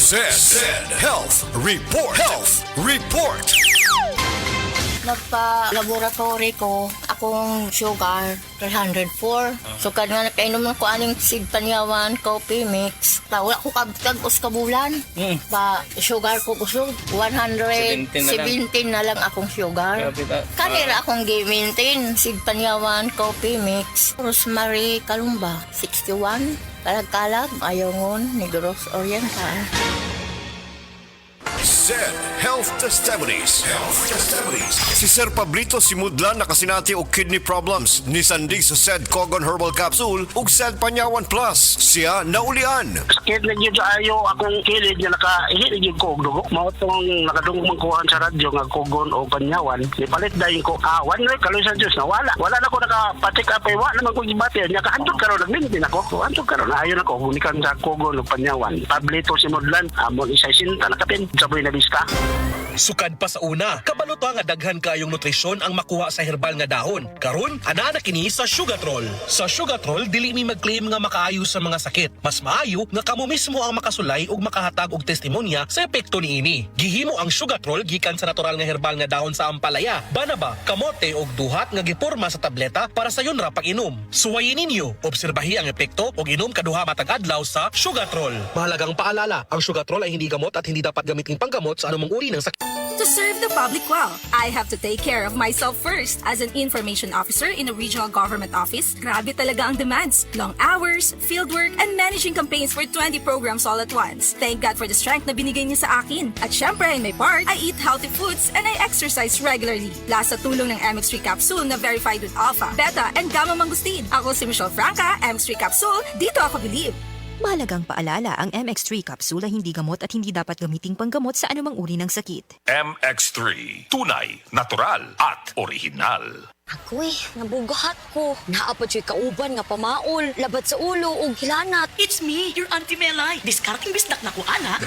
Zed Health Report. Nagpa-laboratory ko, akong sugar, 304. So, kanina nakainom ko aning seed panyawan, coffee mix. Wala ko kabutag-us kabulan. Sugar ko kusog, 117 na lang akong sugar. Kanina akong gi-maintain, seed panyawan, coffee mix. Rosemary Kalumba, 61. Kalag-kalag, Ayongon, Negros Oriental. Zed Health Testimonies. Si Sir Pablito Simudlan nakasinati og kidney problems ni sandig sa Zed Cogon Herbal Capsule ug Zed Panyawan Plus. Siya naulian. Sakit na yun ayo akong kilid nga nakahilig yun ko og dugo. Mao tong nakadungog kuhan sa radyo nga Cogon o Panyawan. Ipalit dayon ko awan na kaloy sa Diyos na wala. Wala na ko nakapatik apay wa naman ko gibati. Nya kahandog karon nagmintin ako. Handog karon ayo na ko gunikan sa Cogon o Panyawan. Pablito Simudlan amon isa sinta nakapin sa buhay na bista. Sukad pa sa una, kabalo to nga daghan kayong nutrisyon ang makuha sa herbal nga dahon. Karon, ana na kini sa Sugatrol. Sa Sugatrol, dili mi mag-claim nga makaayo sa mga sakit. Mas maayo nga kamo mismo ang makasulay ug makahatag og testimonya sa epekto niini. Gihimo ang Sugatrol gikan sa natural nga herbal nga dahon sa ampalaya, banaba, kamote ug duhat nga giporma sa tableta para sa yon ra pag-inom. Suwayin ninyo, obserbahi ang epekto ug inom kaduha matag adlaw sa Sugatrol. Mahalagang paalala, ang Sugatrol ay hindi gamot at hindi dapat gamitin panggamot sa anumang uri ng sakit. To serve the public well, I have to take care of myself first. As an information officer in a regional government office, grabe talaga ang demands. Long hours, fieldwork, and managing campaigns for 20 programs all at once. Thank God for the strength na binigay niya sa akin. At syempre, in my part, I eat healthy foods and I exercise regularly. Last sa tulong ng MX3 capsule na verified with alpha, beta, and gamma mangustin. Ako si Michelle Franca, MX3 capsule, dito ako believe. Mahalagang paalala, ang MX3 capsule ay hindi gamot at hindi dapat gamiting panggamot sa anumang uri ng sakit. MX3. Tunay, natural, at original. Ako'y nabugahat ko. Naapod siya'y kauban nga pamaol, labat sa ulo ug hilanat. It's me, your Auntie Melay. Discarding bisdak na ko, ana.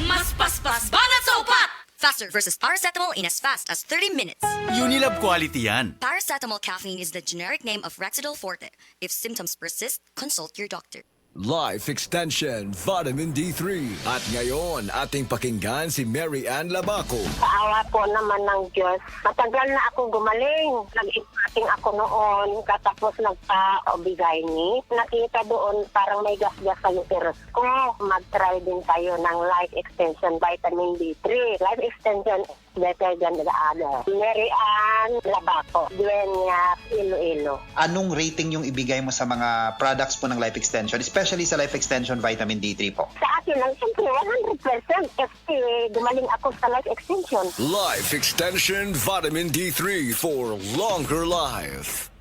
Mas paspas, banat sa upat! Faster versus paracetamol in as fast as 30 minutes. Unilab quality yan. Paracetamol caffeine is the generic name of Rexidol Forte. If symptoms persist, consult your doctor. Life Extension Vitamin D3. At ngayon, ating pakinggan si Mary Ann Labaco. Sa awa po naman ng Diyos, matagal na ako gumaling. Nag-ipating ako noon, katapos nagpa-obigay ni. Nakita doon parang may gas-gas sa uterus ko. Mag-try din tayo ng Life Extension Vitamin D3. Life Extension is better than the other. Mary Ann Labaco, Dueña, Iloilo. Anong rating yung ibigay mo sa mga products po ng Life Extension? Especially sa Life Extension Vitamin D3 po. Sa akin lang, siyempre, 100% kasi gumaling ako sa Life Extension. Life Extension Vitamin D3 for longer life.